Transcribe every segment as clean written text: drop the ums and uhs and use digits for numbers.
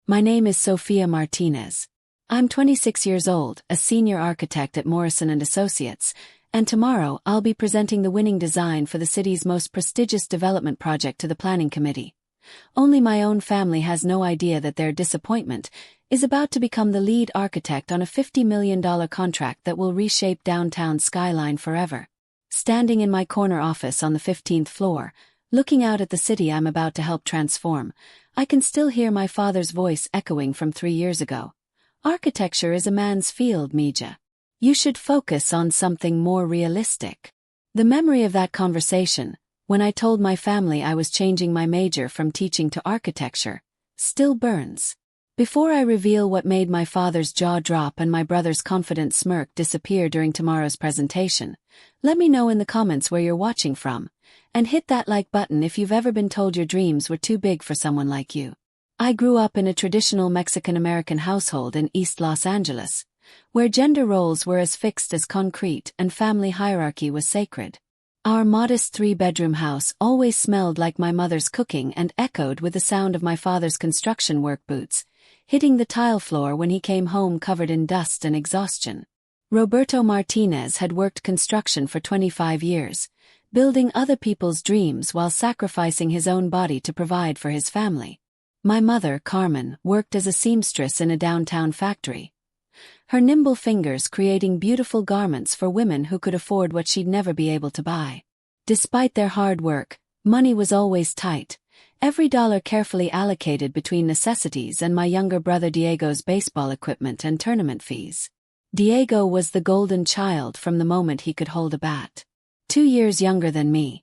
My name is Sophia Martinez. I'm 26 years old, a senior architect at Morrison & Associates, and tomorrow I'll be presenting the winning design for the city's most prestigious development project to the planning committee. Only my own family has no idea that their disappointment is about to become the lead architect on a $50 million contract that will reshape downtown skyline forever. Standing in my corner office on the 15th floor, looking out at the city I'm about to help transform, I can still hear my father's voice echoing from 3 years ago. Architecture is a man's field, Mija. You should focus on something more realistic. The memory of that conversation, when I told my family I was changing my major from teaching to architecture, still burns. Before I reveal what made my father's jaw drop and my brother's confident smirk disappear during tomorrow's presentation, let me know in the comments where you're watching from, and hit that like button if you've ever been told your dreams were too big for someone like you. I grew up in a traditional Mexican-American household in East Los Angeles, where gender roles were as fixed as concrete and family hierarchy was sacred. Our modest 3-bedroom house always smelled like my mother's cooking and echoed with the sound of my father's construction work boots, hitting the tile floor when he came home covered in dust and exhaustion. Roberto Martinez had worked construction for 25 years, building other people's dreams while sacrificing his own body to provide for his family. My mother, Carmen, worked as a seamstress in a downtown factory, her nimble fingers creating beautiful garments for women who could afford what she'd never be able to buy. Despite their hard work, money was always tight, every dollar carefully allocated between necessities and my younger brother Diego's baseball equipment and tournament fees. Diego was the golden child from the moment he could hold a bat. 2 years younger than me,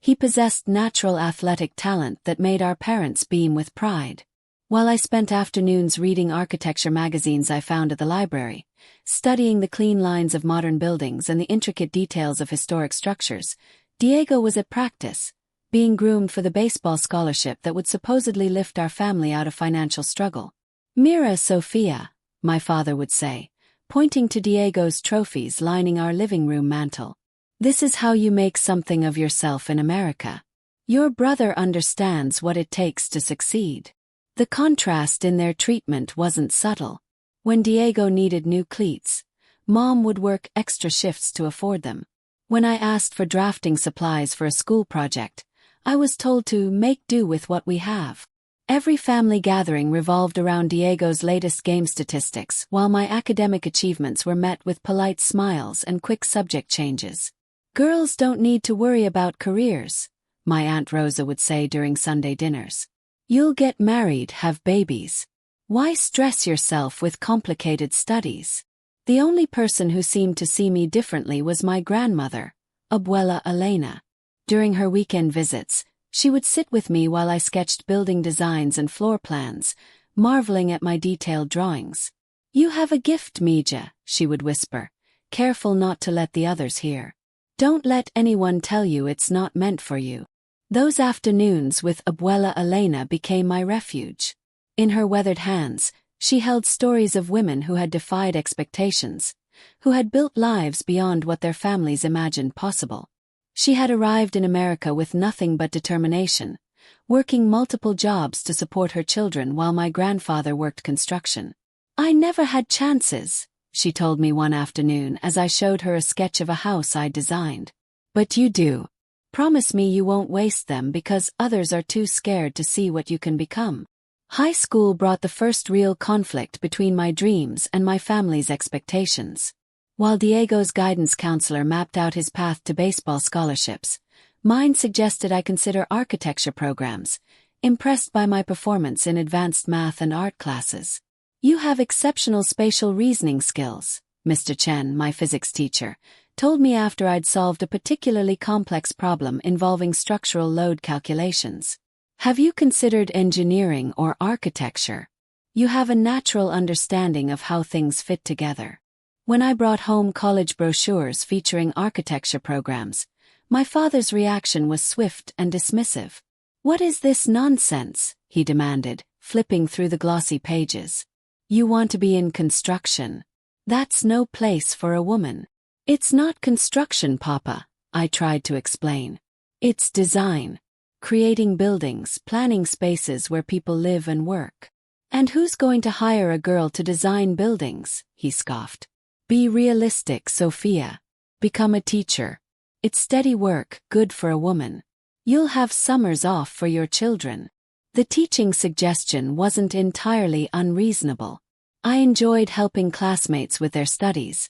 he possessed natural athletic talent that made our parents beam with pride. While I spent afternoons reading architecture magazines I found at the library, studying the clean lines of modern buildings and the intricate details of historic structures, Diego was at practice, being groomed for the baseball scholarship that would supposedly lift our family out of financial struggle. "Mira, Sophia," my father would say, pointing to Diego's trophies lining our living room mantel. "This is how you make something of yourself in America. Your brother understands what it takes to succeed." The contrast in their treatment wasn't subtle. When Diego needed new cleats, Mom would work extra shifts to afford them. When I asked for drafting supplies for a school project, I was told to make do with what we have. Every family gathering revolved around Diego's latest game statistics, while my academic achievements were met with polite smiles and quick subject changes. "Girls don't need to worry about careers," my Aunt Rosa would say during Sunday dinners. "You'll get married, have babies. Why stress yourself with complicated studies?" The only person who seemed to see me differently was my grandmother, Abuela Elena. During her weekend visits, she would sit with me while I sketched building designs and floor plans, marveling at my detailed drawings. "You have a gift, Mija," she would whisper, careful not to let the others hear. "Don't let anyone tell you it's not meant for you." Those afternoons with Abuela Elena became my refuge. In her weathered hands, she held stories of women who had defied expectations, who had built lives beyond what their families imagined possible. She had arrived in America with nothing but determination, working multiple jobs to support her children while my grandfather worked construction. "I never had chances," she told me one afternoon as I showed her a sketch of a house I'd designed. "But you do. Promise me you won't waste them because others are too scared to see what you can become." High school brought the first real conflict between my dreams and my family's expectations. While Diego's guidance counselor mapped out his path to baseball scholarships, mine suggested I consider architecture programs, impressed by my performance in advanced math and art classes. "You have exceptional spatial reasoning skills," Mr. Chen, my physics teacher, told me after I'd solved a particularly complex problem involving structural load calculations. "Have you considered engineering or architecture? You have a natural understanding of how things fit together." When I brought home college brochures featuring architecture programs, my father's reaction was swift and dismissive. "What is this nonsense?" he demanded, flipping through the glossy pages. "You want to be in construction? That's no place for a woman." "It's not construction, Papa," I tried to explain. "It's design. Creating buildings, planning spaces where people live and work." And who's going to hire a girl to design buildings? He scoffed. Be realistic, Sophia. Become a teacher. It's steady work, good for a woman. You'll have summers off for your children. The teaching suggestion wasn't entirely unreasonable. I enjoyed helping classmates with their studies,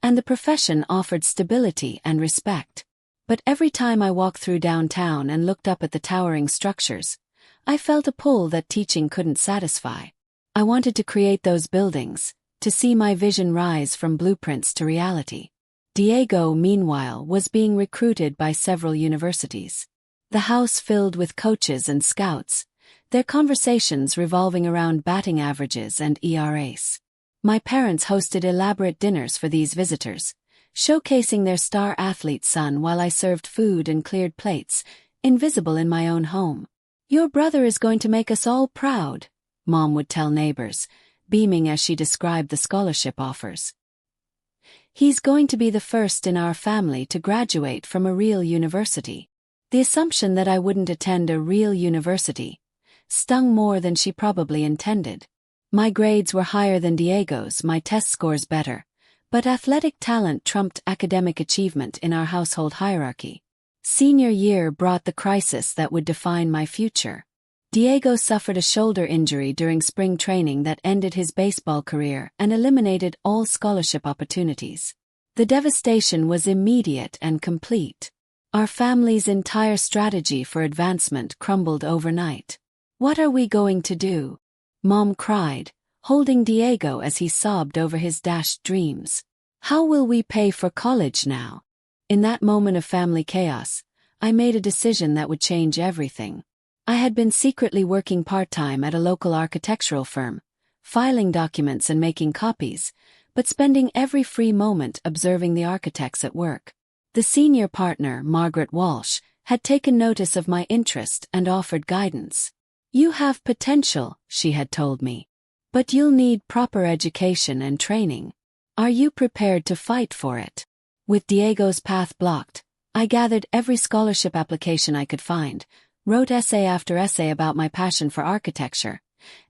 and the profession offered stability and respect. But every time I walked through downtown and looked up at the towering structures, I felt a pull that teaching couldn't satisfy. I wanted to create those buildings, to see my vision rise from blueprints to reality. Diego, meanwhile, was being recruited by several universities. The house filled with coaches and scouts, their conversations revolving around batting averages and ERAs. My parents hosted elaborate dinners for these visitors, showcasing their star athlete son while I served food and cleared plates, invisible in my own home. Your brother is going to make us all proud, Mom would tell neighbors, beaming as she described the scholarship offers. He's going to be the first in our family to graduate from a real university. The assumption that I wouldn't attend a real university stung more than she probably intended. My grades were higher than Diego's, my test scores better, but athletic talent trumped academic achievement in our household hierarchy. Senior year brought the crisis that would define my future. Diego suffered a shoulder injury during spring training that ended his baseball career and eliminated all scholarship opportunities. The devastation was immediate and complete. Our family's entire strategy for advancement crumbled overnight. What are we going to do? Mom cried, holding Diego as he sobbed over his dashed dreams. How will we pay for college now? In that moment of family chaos, I made a decision that would change everything. I had been secretly working part-time at a local architectural firm, filing documents and making copies, but spending every free moment observing the architects at work. The senior partner, Margaret Walsh, had taken notice of my interest and offered guidance. You have potential, she had told me, but you'll need proper education and training. Are you prepared to fight for it? With Diego's path blocked, I gathered every scholarship application I could find, wrote essay after essay about my passion for architecture,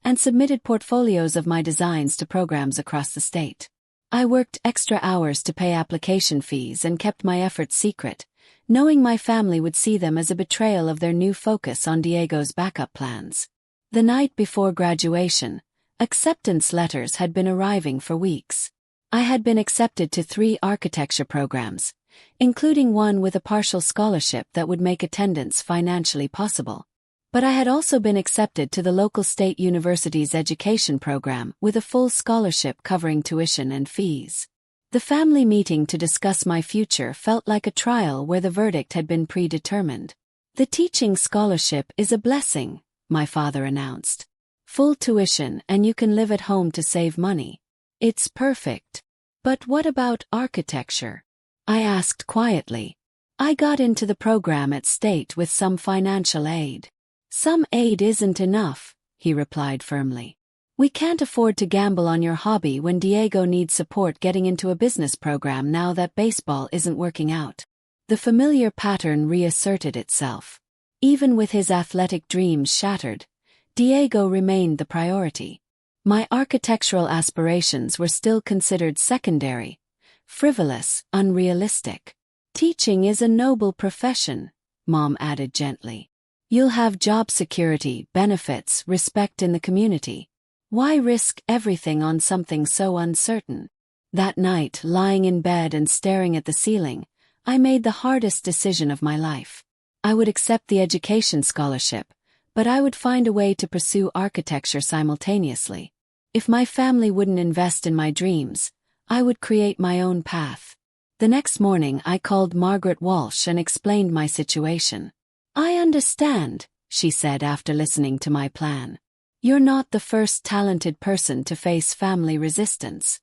and submitted portfolios of my designs to programs across the state. I worked extra hours to pay application fees and kept my efforts secret, knowing my family would see them as a betrayal of their new focus on Diego's backup plans. The night before graduation, acceptance letters had been arriving for weeks. I had been accepted to 3 architecture programs, including one with a partial scholarship that would make attendance financially possible. But I had also been accepted to the local state university's education program with a full scholarship covering tuition and fees. The family meeting to discuss my future felt like a trial where the verdict had been predetermined. The teaching scholarship is a blessing, my father announced. Full tuition and you can live at home to save money. It's perfect. But what about architecture? I asked quietly. I got into the program at state with some financial aid. Some aid isn't enough, he replied firmly. We can't afford to gamble on your hobby when Diego needs support getting into a business program now that baseball isn't working out. The familiar pattern reasserted itself. Even with his athletic dreams shattered, Diego remained the priority. My architectural aspirations were still considered secondary, frivolous, unrealistic. Teaching is a noble profession, Mom added gently. You'll have job security, benefits, respect in the community. Why risk everything on something so uncertain? That night, lying in bed and staring at the ceiling, I made the hardest decision of my life. I would accept the education scholarship, but I would find a way to pursue architecture simultaneously. If my family wouldn't invest in my dreams, I would create my own path. The next morning I called Margaret Walsh and explained my situation. I understand, she said after listening to my plan. You're not the first talented person to face family resistance.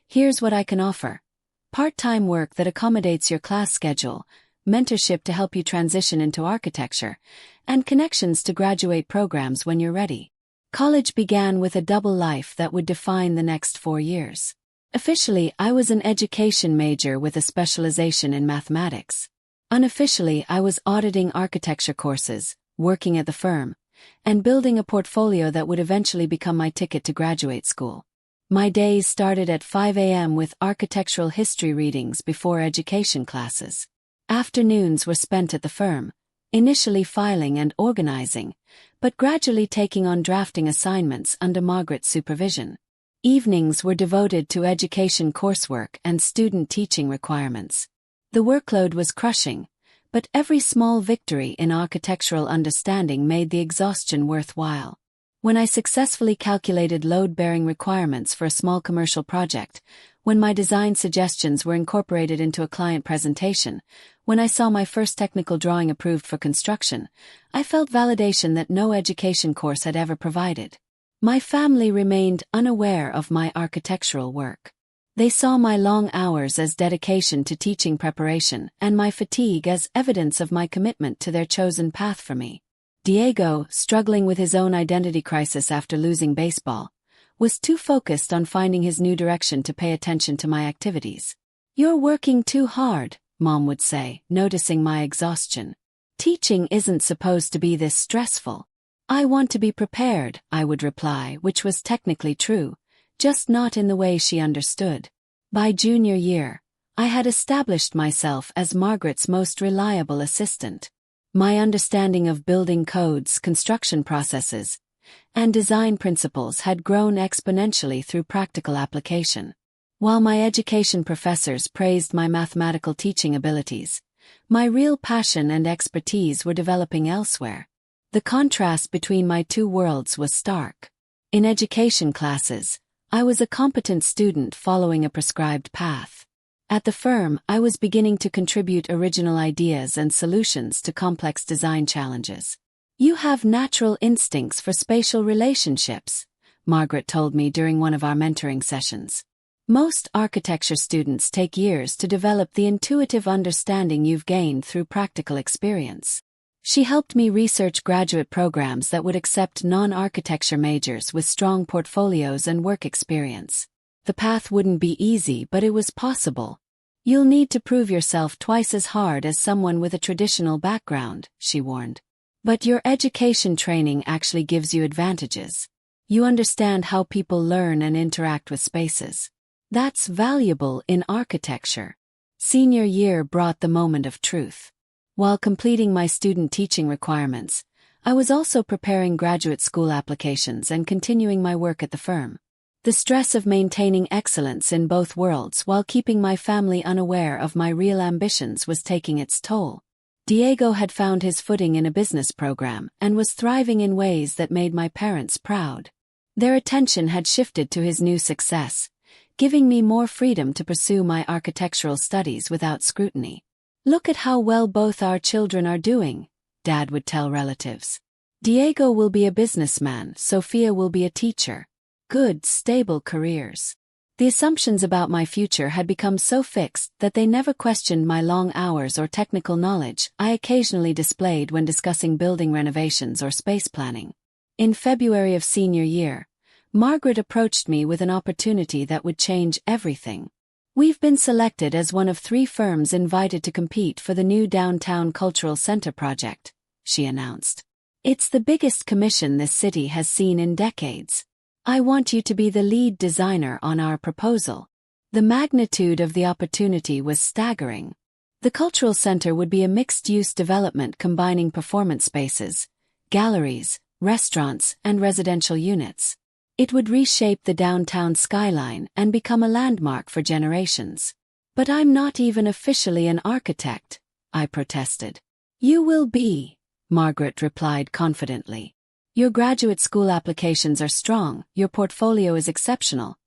Here's what I can offer. Part-time work that accommodates your class schedule, mentorship to help you transition into architecture, and connections to graduate programs when you're ready. College began with a double life that would define the next 4 years. Officially, I was an education major with a specialization in mathematics. Unofficially, I was auditing architecture courses, working at the firm, and building a portfolio that would eventually become my ticket to graduate school. My days started at 5 a.m. with architectural history readings before education classes. Afternoons were spent at the firm, initially filing and organizing, but gradually taking on drafting assignments under Margaret's supervision. Evenings were devoted to education coursework and student teaching requirements. The workload was crushing, but every small victory in architectural understanding made the exhaustion worthwhile. When I successfully calculated load-bearing requirements for a small commercial project, when my design suggestions were incorporated into a client presentation, when I saw my first technical drawing approved for construction, I felt validation that no education course had ever provided. My family remained unaware of my architectural work. They saw my long hours as dedication to teaching preparation and my fatigue as evidence of my commitment to their chosen path for me. Diego, struggling with his own identity crisis after losing baseball, was too focused on finding his new direction to pay attention to my activities. "You're working too hard," Mom would say, noticing my exhaustion. "Teaching isn't supposed to be this stressful." "I want to be prepared," I would reply, which was technically true, just not in the way she understood. By junior year, I had established myself as Margaret's most reliable assistant. My understanding of building codes, construction processes, and design principles had grown exponentially through practical application. While my education professors praised my mathematical teaching abilities, my real passion and expertise were developing elsewhere. The contrast between my two worlds was stark. In education classes, I was a competent student following a prescribed path. At the firm, I was beginning to contribute original ideas and solutions to complex design challenges. "You have natural instincts for spatial relationships," Margaret told me during one of our mentoring sessions. "Most architecture students take years to develop the intuitive understanding you've gained through practical experience." She helped me research graduate programs that would accept non-architecture majors with strong portfolios and work experience. The path wouldn't be easy, but it was possible. "You'll need to prove yourself twice as hard as someone with a traditional background," she warned. "But your education training actually gives you advantages. You understand how people learn and interact with spaces. That's valuable in architecture." Senior year brought the moment of truth. While completing my student teaching requirements, I was also preparing graduate school applications and continuing my work at the firm. The stress of maintaining excellence in both worlds while keeping my family unaware of my real ambitions was taking its toll. Diego had found his footing in a business program and was thriving in ways that made my parents proud. Their attention had shifted to his new success, giving me more freedom to pursue my architectural studies without scrutiny. "Look at how well both our children are doing," Dad would tell relatives. "Diego will be a businessman, Sophia will be a teacher. Good, stable careers." The assumptions about my future had become so fixed that they never questioned my long hours or technical knowledge I occasionally displayed when discussing building renovations or space planning. In February of senior year, Margaret approached me with an opportunity that would change everything. "We've been selected as one of 3 firms invited to compete for the new Downtown Cultural Center project," she announced. "It's the biggest commission this city has seen in decades. I want you to be the lead designer on our proposal." The magnitude of the opportunity was staggering. The cultural center would be a mixed-use development combining performance spaces, galleries, restaurants, and residential units. It would reshape the downtown skyline and become a landmark for generations. "But I'm not even officially an architect," I protested. "You will be," Margaret replied confidently. "Your graduate school applications are strong, your portfolio is exceptional,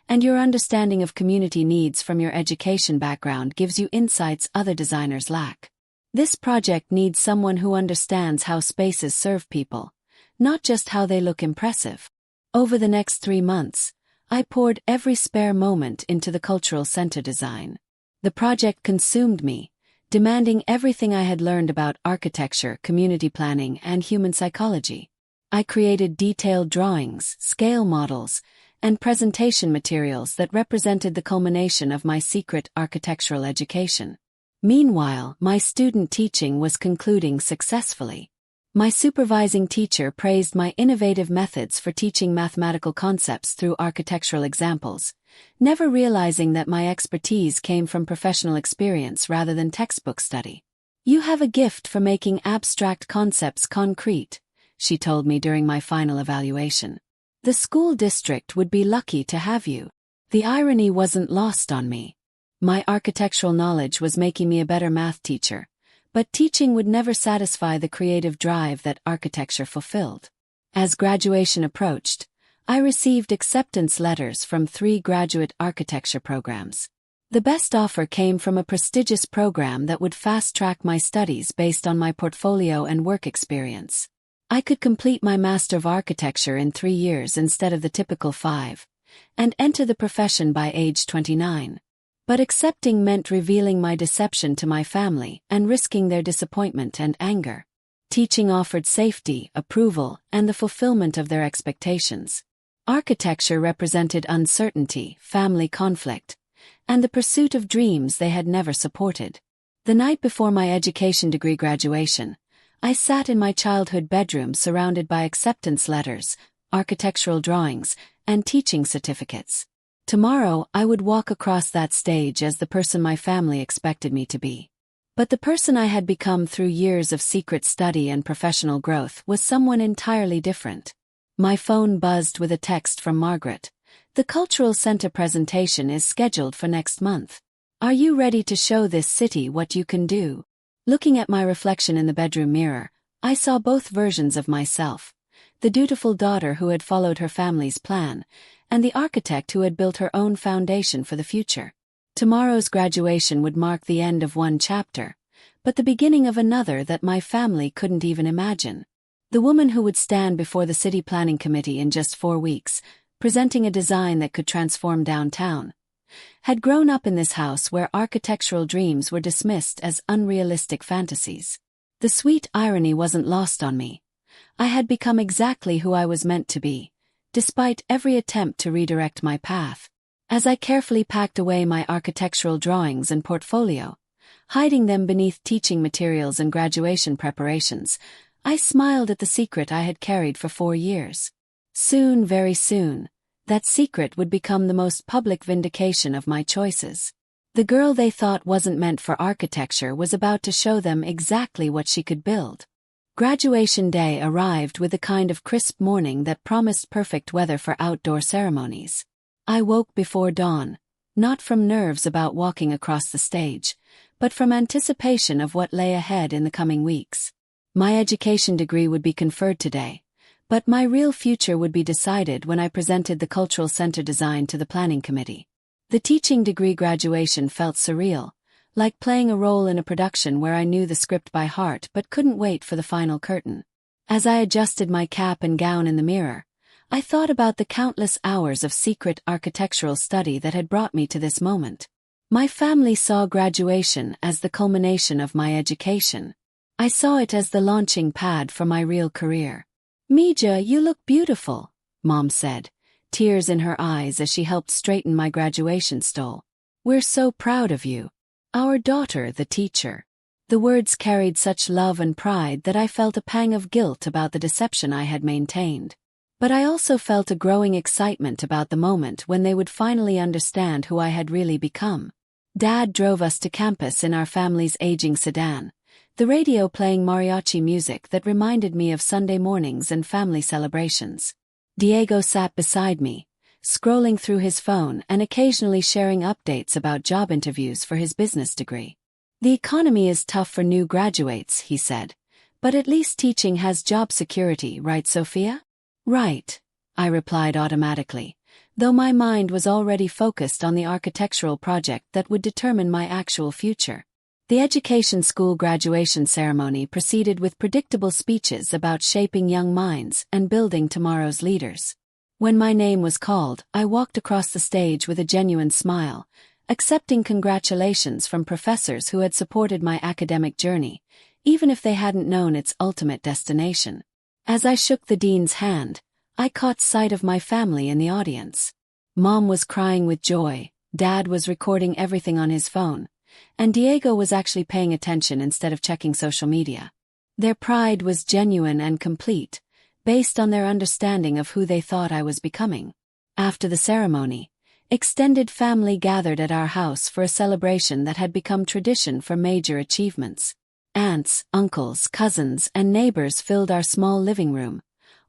and your understanding of community needs from your education background gives you insights other designers lack. This project needs someone who understands how spaces serve people, not just how they look impressive." Over the next 3 months, I poured every spare moment into the cultural center design. The project consumed me, demanding everything I had learned about architecture, community planning, and human psychology. I created detailed drawings, scale models, and presentation materials that represented the culmination of my secret architectural education. Meanwhile, my student teaching was concluding successfully. My supervising teacher praised my innovative methods for teaching mathematical concepts through architectural examples, never realizing that my expertise came from professional experience rather than textbook study. "You have a gift for making abstract concepts concrete," she told me during my final evaluation. "The school district would be lucky to have you." The irony wasn't lost on me. My architectural knowledge was making me a better math teacher, but teaching would never satisfy the creative drive that architecture fulfilled. As graduation approached, I received acceptance letters from 3 graduate architecture programs. The best offer came from a prestigious program that would fast-track my studies based on my portfolio and work experience. I could complete my Master of Architecture in 3 years instead of the typical 5, and enter the profession by age 29. But accepting meant revealing my deception to my family and risking their disappointment and anger. Teaching offered safety, approval, and the fulfillment of their expectations. Architecture represented uncertainty, family conflict, and the pursuit of dreams they had never supported. The night before my education degree graduation, I sat in my childhood bedroom surrounded by acceptance letters, architectural drawings, and teaching certificates. Tomorrow, I would walk across that stage as the person my family expected me to be. But the person I had become through years of secret study and professional growth was someone entirely different. My phone buzzed with a text from Margaret. "The Cultural Center presentation is scheduled for next month. Are you ready to show this city what you can do?" Looking at my reflection in the bedroom mirror, I saw both versions of myself. The dutiful daughter who had followed her family's plan, and the architect who had built her own foundation for the future. Tomorrow's graduation would mark the end of one chapter, but the beginning of another that my family couldn't even imagine. The woman who would stand before the city planning committee in just 4 weeks, presenting a design that could transform downtown, had grown up in this house where architectural dreams were dismissed as unrealistic fantasies. The sweet irony wasn't lost on me. I had become exactly who I was meant to be, despite every attempt to redirect my path. As I carefully packed away my architectural drawings and portfolio, hiding them beneath teaching materials and graduation preparations, I smiled at the secret I had carried for 4 years. Soon, very soon, that secret would become the most public vindication of my choices. The girl they thought wasn't meant for architecture was about to show them exactly what she could build. Graduation day arrived with the kind of crisp morning that promised perfect weather for outdoor ceremonies. I woke before dawn, not from nerves about walking across the stage, but from anticipation of what lay ahead in the coming weeks. My education degree would be conferred today, but my real future would be decided when I presented the Cultural Center design to the planning committee. The teaching degree graduation felt surreal, like playing a role in a production where I knew the script by heart but couldn't wait for the final curtain. As I adjusted my cap and gown in the mirror, I thought about the countless hours of secret architectural study that had brought me to this moment. My family saw graduation as the culmination of my education. I saw it as the launching pad for my real career. "Mija, you look beautiful," Mom said, tears in her eyes as she helped straighten my graduation stole. "We're so proud of you. Our daughter, the teacher." The words carried such love and pride that I felt a pang of guilt about the deception I had maintained. But I also felt a growing excitement about the moment when they would finally understand who I had really become. Dad drove us to campus in our family's aging sedan, the radio playing mariachi music that reminded me of Sunday mornings and family celebrations. Diego sat beside me, scrolling through his phone and occasionally sharing updates about job interviews for his business degree. "The economy is tough for new graduates," he said, "but at least teaching has job security, right, Sophia?" "Right," I replied automatically, though my mind was already focused on the architectural project that would determine my actual future. The education school graduation ceremony proceeded with predictable speeches about shaping young minds and building tomorrow's leaders. When my name was called, I walked across the stage with a genuine smile, accepting congratulations from professors who had supported my academic journey, even if they hadn't known its ultimate destination. As I shook the dean's hand, I caught sight of my family in the audience. Mom was crying with joy, Dad was recording everything on his phone, and Diego was actually paying attention instead of checking social media. Their pride was genuine and complete, based on their understanding of who they thought I was becoming. After the ceremony, extended family gathered at our house for a celebration that had become tradition for major achievements. Aunts, uncles, cousins, and neighbors filled our small living room,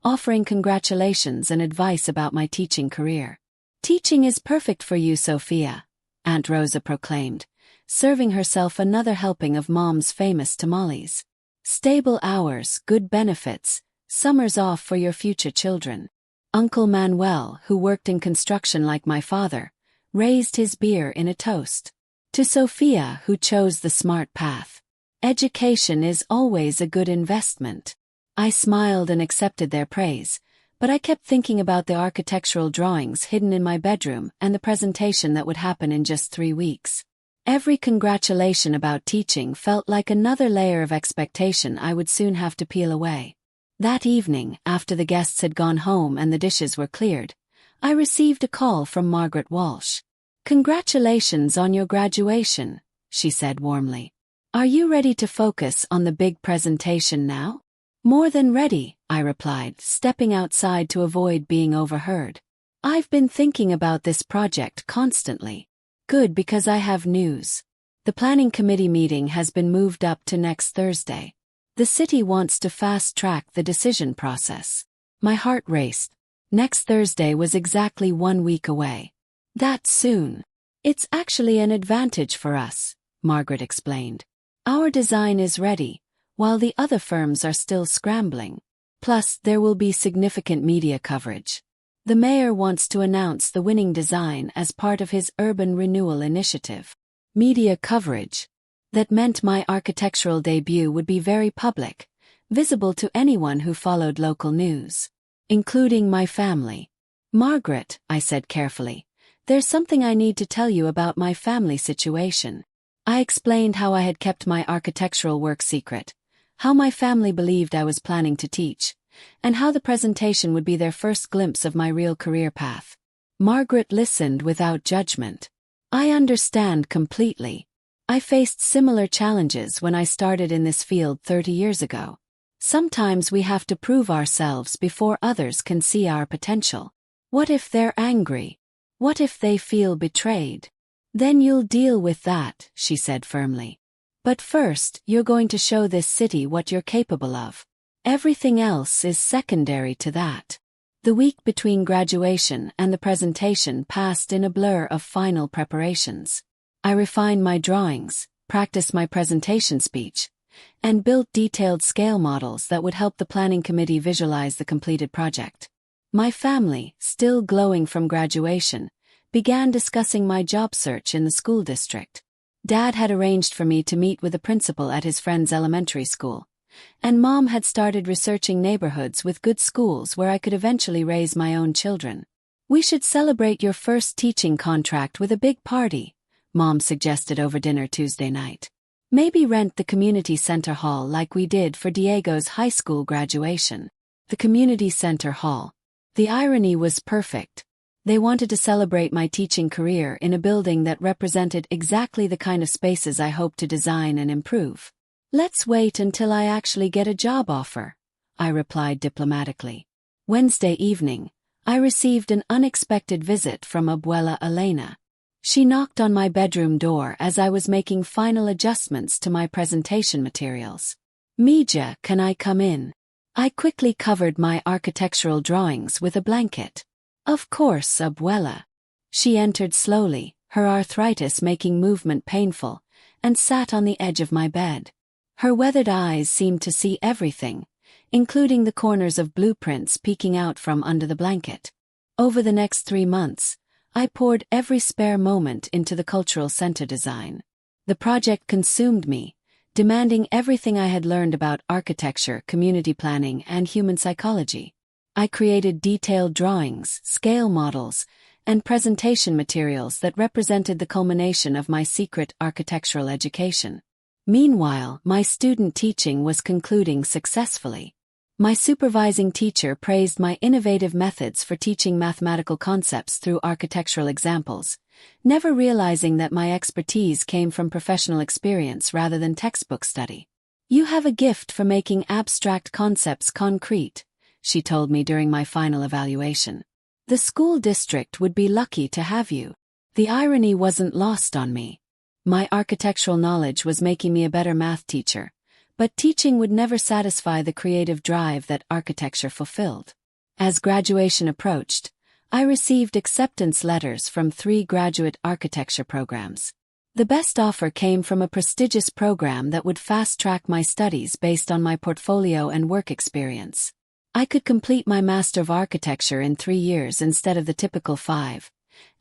offering congratulations and advice about my teaching career. "Teaching is perfect for you, Sophia," Aunt Rosa proclaimed, serving herself another helping of Mom's famous tamales. "Stable hours, good benefits, summers off for your future children." Uncle Manuel, who worked in construction like my father, raised his beer in a toast. To Sophia, who chose the smart path. "Education is always a good investment." I smiled and accepted their praise, but I kept thinking about the architectural drawings hidden in my bedroom and the presentation that would happen in just 3 weeks. Every congratulation about teaching felt like another layer of expectation I would soon have to peel away. That evening, after the guests had gone home and the dishes were cleared, I received a call from Margaret Walsh. "Congratulations on your graduation," she said warmly. "Are you ready to focus on the big presentation now?" "More than ready," I replied, stepping outside to avoid being overheard. "I've been thinking about this project constantly." "Good, because I have news. The planning committee meeting has been moved up to next Thursday. The city wants to fast-track the decision process." My heart raced. Next Thursday was exactly 1 week away. "That soon?" "It's actually an advantage for us," Margaret explained. "Our design is ready, while the other firms are still scrambling. Plus, there will be significant media coverage. The mayor wants to announce the winning design as part of his urban renewal initiative." Media coverage. That meant my architectural debut would be very public, visible to anyone who followed local news, including my family. "Margaret," I said carefully, "there's something I need to tell you about my family situation." I explained how I had kept my architectural work secret, how my family believed I was planning to teach, and how the presentation would be their first glimpse of my real career path. Margaret listened without judgment. "I understand completely. I faced similar challenges when I started in this field 30 years ago. Sometimes we have to prove ourselves before others can see our potential. What if they're angry? What if they feel betrayed? Then you'll deal with that," she said firmly. "But first, you're going to show this city what you're capable of. Everything else is secondary to that." The week between graduation and the presentation passed in a blur of final preparations. I refined my drawings, practiced my presentation speech, and built detailed scale models that would help the planning committee visualize the completed project. My family, still glowing from graduation, began discussing my job search in the school district. Dad had arranged for me to meet with the principal at his friend's elementary school, and Mom had started researching neighborhoods with good schools where I could eventually raise my own children. "We should celebrate your first teaching contract with a big party," Mom suggested over dinner Tuesday night. "Maybe rent the community center hall like we did for Diego's high school graduation." The community center hall. The irony was perfect. They wanted to celebrate my teaching career in a building that represented exactly the kind of spaces I hoped to design and improve. "Let's wait until I actually get a job offer," I replied diplomatically. Wednesday evening, I received an unexpected visit from Abuela Elena. She knocked on my bedroom door as I was making final adjustments to my presentation materials. "Mija, can I come in?" I quickly covered my architectural drawings with a blanket. "Of course, Abuela." She entered slowly, her arthritis making movement painful, and sat on the edge of my bed. Her weathered eyes seemed to see everything, including the corners of blueprints peeking out from under the blanket. Over the next 3 months, I poured every spare moment into the cultural center design. The project consumed me, demanding everything I had learned about architecture, community planning, and human psychology. I created detailed drawings, scale models, and presentation materials that represented the culmination of my secret architectural education. Meanwhile, my student teaching was concluding successfully. My supervising teacher praised my innovative methods for teaching mathematical concepts through architectural examples, never realizing that my expertise came from professional experience rather than textbook study. You have a gift for making abstract concepts concrete, she told me during my final evaluation. The school district would be lucky to have you. The irony wasn't lost on me. My architectural knowledge was making me a better math teacher, but teaching would never satisfy the creative drive that architecture fulfilled. As graduation approached, I received acceptance letters from 3 graduate architecture programs. The best offer came from a prestigious program that would fast-track my studies based on my portfolio and work experience. I could complete my Master of Architecture in 3 years instead of the typical 5,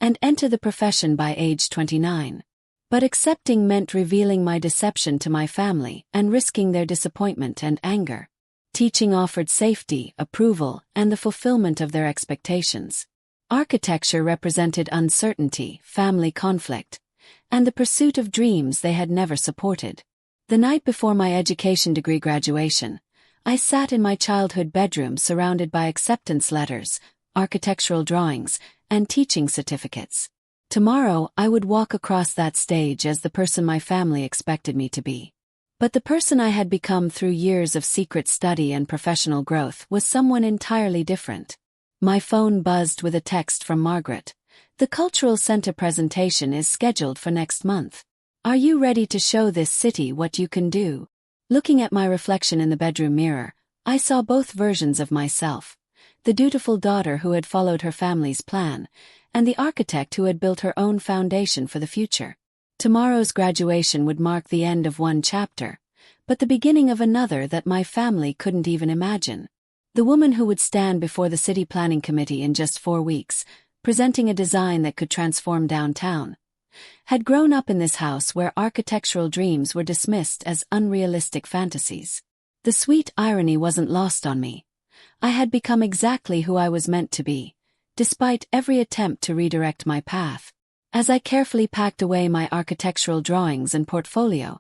and enter the profession by age 29. But accepting meant revealing my deception to my family and risking their disappointment and anger. Teaching offered safety, approval, and the fulfillment of their expectations. Architecture represented uncertainty, family conflict, and the pursuit of dreams they had never supported. The night before my education degree graduation, I sat in my childhood bedroom surrounded by acceptance letters, architectural drawings, and teaching certificates. Tomorrow, I would walk across that stage as the person my family expected me to be. But the person I had become through years of secret study and professional growth was someone entirely different. My phone buzzed with a text from Margaret. The Cultural Center presentation is scheduled for next month. Are you ready to show this city what you can do? Looking at my reflection in the bedroom mirror, I saw both versions of myself. The dutiful daughter who had followed her family's plan, and the architect who had built her own foundation for the future. Tomorrow's graduation would mark the end of one chapter, but the beginning of another that my family couldn't even imagine. The woman who would stand before the city planning committee in just 4 weeks, presenting a design that could transform downtown, had grown up in this house where architectural dreams were dismissed as unrealistic fantasies. The sweet irony wasn't lost on me. I had become exactly who I was meant to be, despite every attempt to redirect my path. As I carefully packed away my architectural drawings and portfolio,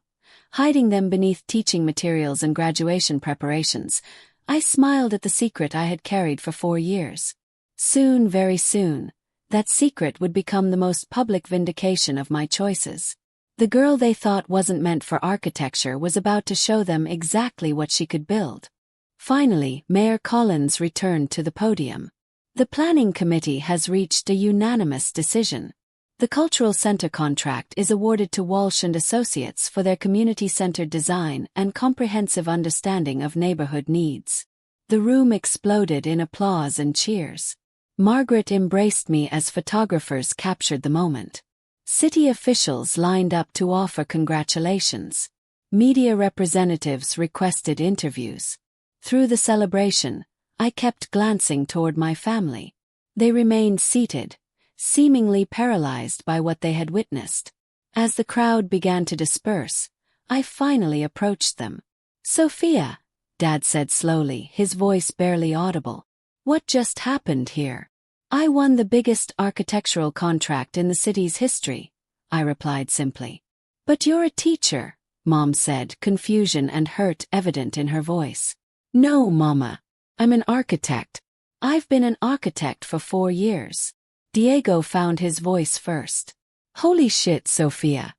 hiding them beneath teaching materials and graduation preparations, I smiled at the secret I had carried for 4 years. Soon, very soon, that secret would become the most public vindication of my choices. The girl they thought wasn't meant for architecture was about to show them exactly what she could build. Finally, Mayor Collins returned to the podium. The planning committee has reached a unanimous decision. The Cultural Center contract is awarded to Walsh and Associates for their community-centered design and comprehensive understanding of neighborhood needs. The room exploded in applause and cheers. Margaret embraced me as photographers captured the moment. City officials lined up to offer congratulations. Media representatives requested interviews. Through the celebration, I kept glancing toward my family. They remained seated, seemingly paralyzed by what they had witnessed. As the crowd began to disperse, I finally approached them. "Sophia," Dad said slowly, his voice barely audible. "What just happened here?" "I won the biggest architectural contract in the city's history," I replied simply. "But you're a teacher," Mom said, confusion and hurt evident in her voice. "No, Mama. I'm an architect. I've been an architect for 4 years. Diego found his voice first. "Holy shit, Sophia.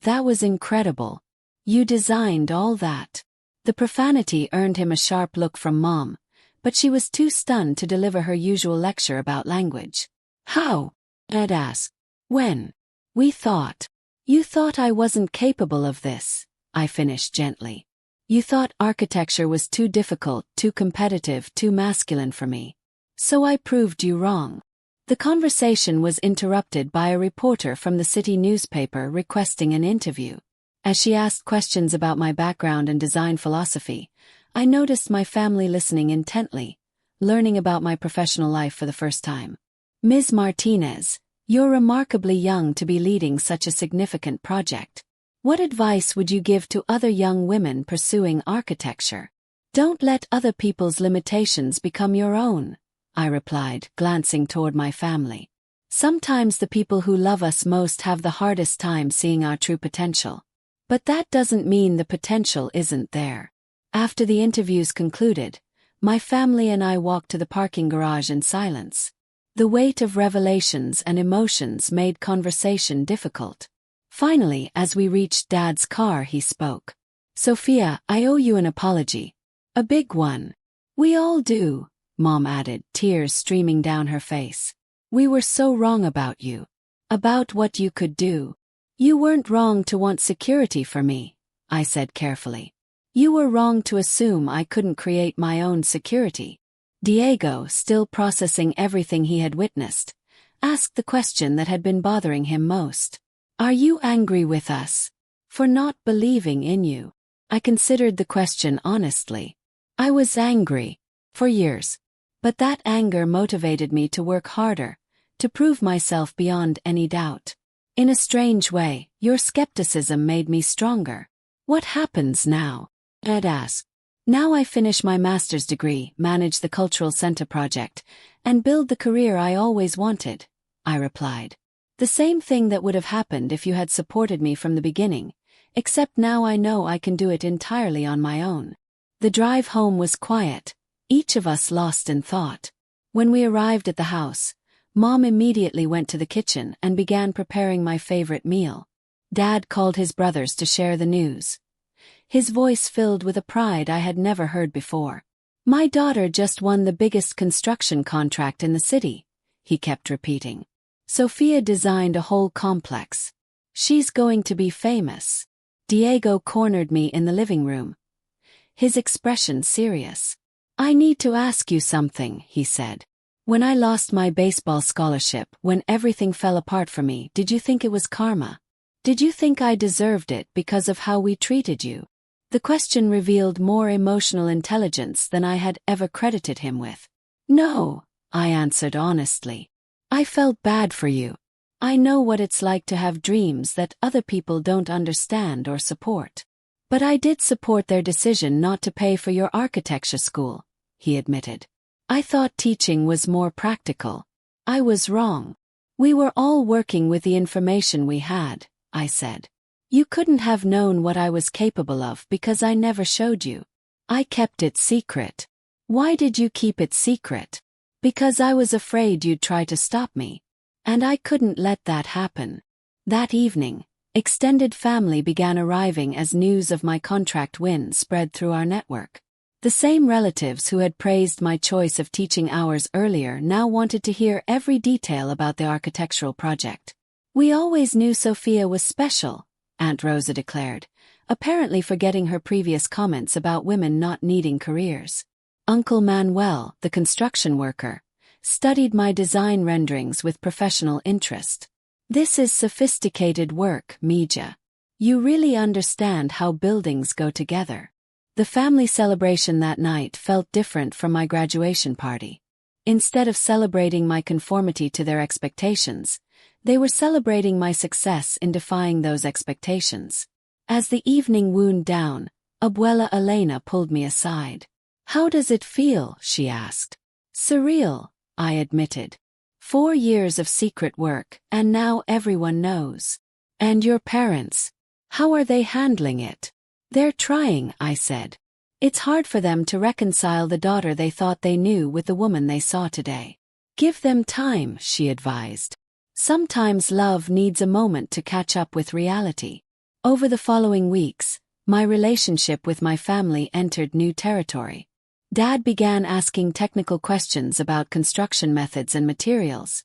That was incredible. You designed all that." The profanity earned him a sharp look from Mom, but she was too stunned to deliver her usual lecture about language. "How?" Dad asked. "When? You thought I wasn't capable of this," I finished gently. "You thought architecture was too difficult, too competitive, too masculine for me. So I proved you wrong." The conversation was interrupted by a reporter from the city newspaper requesting an interview. As she asked questions about my background and design philosophy, I noticed my family listening intently, learning about my professional life for the first time. "Ms. Martinez, you're remarkably young to be leading such a significant project. What advice would you give to other young women pursuing architecture?" "Don't let other people's limitations become your own," I replied, glancing toward my family. "Sometimes the people who love us most have the hardest time seeing our true potential. But that doesn't mean the potential isn't there." After the interviews concluded, my family and I walked to the parking garage in silence. The weight of revelations and emotions made conversation difficult. Finally, as we reached Dad's car, he spoke. Sophia, I owe you an apology. A big one. We all do, Mom added, tears streaming down her face. We were so wrong about you. About what you could do. You weren't wrong to want security for me, I said carefully. You were wrong to assume I couldn't create my own security. Diego, still processing everything he had witnessed, asked the question that had been bothering him most. Are you angry with us? For not believing in you? I considered the question honestly. I was angry. For years. But that anger motivated me to work harder, to prove myself beyond any doubt. In a strange way, your skepticism made me stronger. What happens now? Ed asked. Now I finish my master's degree, manage the Cultural Center project, and build the career I always wanted, I replied. The same thing that would have happened if you had supported me from the beginning, except now I know I can do it entirely on my own. The drive home was quiet, each of us lost in thought. When we arrived at the house, Mom immediately went to the kitchen and began preparing my favorite meal. Dad called his brothers to share the news. His voice filled with a pride I had never heard before. My daughter just won the biggest construction contract in the city, he kept repeating. Sophia designed a whole complex. She's going to be famous. Diego cornered me in the living room, his expression serious. I need to ask you something, he said. When I lost my baseball scholarship, when everything fell apart for me, did you think it was karma? Did you think I deserved it because of how we treated you? The question revealed more emotional intelligence than I had ever credited him with. No, I answered honestly. I felt bad for you. I know what it's like to have dreams that other people don't understand or support. But I did support their decision not to pay for your architecture school, he admitted. I thought teaching was more practical. I was wrong. We were all working with the information we had, I said. You couldn't have known what I was capable of because I never showed you. I kept it secret. Why did you keep it secret? Because I was afraid you'd try to stop me. And I couldn't let that happen. That evening, extended family began arriving as news of my contract win spread through our network. The same relatives who had praised my choice of teaching hours earlier now wanted to hear every detail about the architectural project. We always knew Sophia was special, Aunt Rosa declared, apparently forgetting her previous comments about women not needing careers. Uncle Manuel, the construction worker, studied my design renderings with professional interest. This is sophisticated work, Mija. You really understand how buildings go together. The family celebration that night felt different from my graduation party. Instead of celebrating my conformity to their expectations, they were celebrating my success in defying those expectations. As the evening wound down, Abuela Elena pulled me aside. How does it feel? She asked. Surreal, I admitted. 4 years of secret work, and now everyone knows. And your parents? How are they handling it? They're trying, I said. It's hard for them to reconcile the daughter they thought they knew with the woman they saw today. Give them time, she advised. Sometimes love needs a moment to catch up with reality. Over the following weeks, my relationship with my family entered new territory. Dad began asking technical questions about construction methods and materials,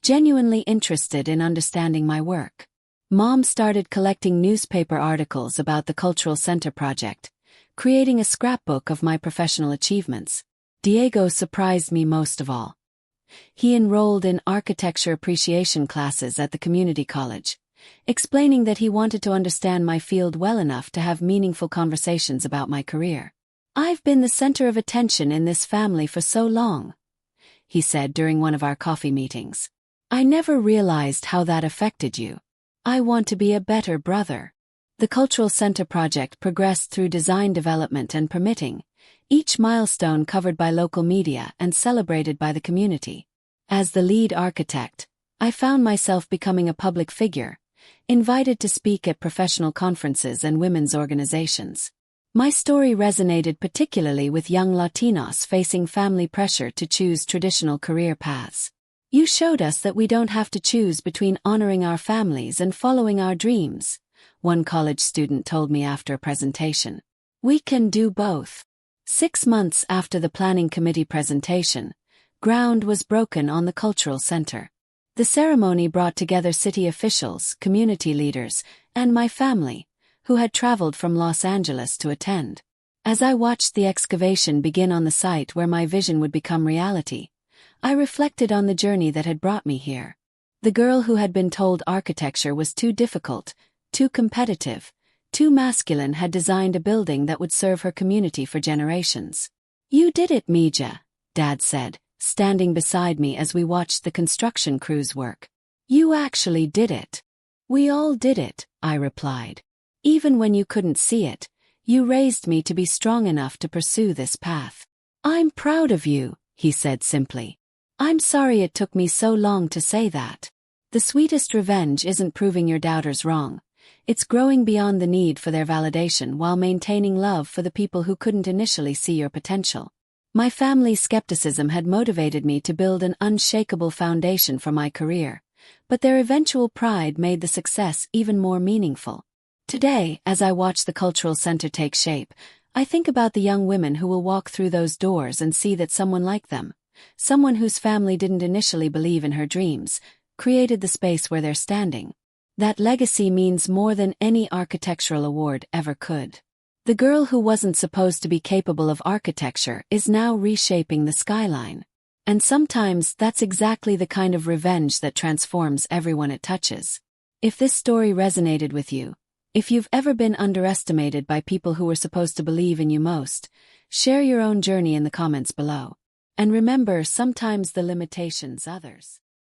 genuinely interested in understanding my work. Mom started collecting newspaper articles about the Cultural Center project, creating a scrapbook of my professional achievements. Diego surprised me most of all. He enrolled in architecture appreciation classes at the community college, explaining that he wanted to understand my field well enough to have meaningful conversations about my career. I've been the center of attention in this family for so long, he said during one of our coffee meetings. I never realized how that affected you. I want to be a better brother. The Cultural Center project progressed through design development and permitting, each milestone covered by local media and celebrated by the community. As the lead architect, I found myself becoming a public figure, invited to speak at professional conferences and women's organizations. My story resonated particularly with young Latinos facing family pressure to choose traditional career paths. You showed us that we don't have to choose between honoring our families and following our dreams, one college student told me after a presentation. We can do both. 6 months after the planning committee presentation, ground was broken on the cultural center. The ceremony brought together city officials, community leaders, and my family, who had traveled from Los Angeles to attend. As I watched the excavation begin on the site where my vision would become reality, I reflected on the journey that had brought me here. The girl who had been told architecture was too difficult, too competitive, too masculine had designed a building that would serve her community for generations. "You did it, Mija," Dad said, standing beside me as we watched the construction crews work. "You actually did it." "We all did it," I replied. "Even when you couldn't see it, you raised me to be strong enough to pursue this path." "I'm proud of you," he said simply. "I'm sorry it took me so long to say that. The sweetest revenge isn't proving your doubters wrong. It's growing beyond the need for their validation while maintaining love for the people who couldn't initially see your potential." My family's skepticism had motivated me to build an unshakable foundation for my career, but their eventual pride made the success even more meaningful. Today, as I watch the cultural center take shape, I think about the young women who will walk through those doors and see that someone like them, someone whose family didn't initially believe in her dreams, created the space where they're standing. That legacy means more than any architectural award ever could. The girl who wasn't supposed to be capable of architecture is now reshaping the skyline. And sometimes that's exactly the kind of revenge that transforms everyone it touches. If this story resonated with you, if you've ever been underestimated by people who were supposed to believe in you most, share your own journey in the comments below. And remember, sometimes the limitations others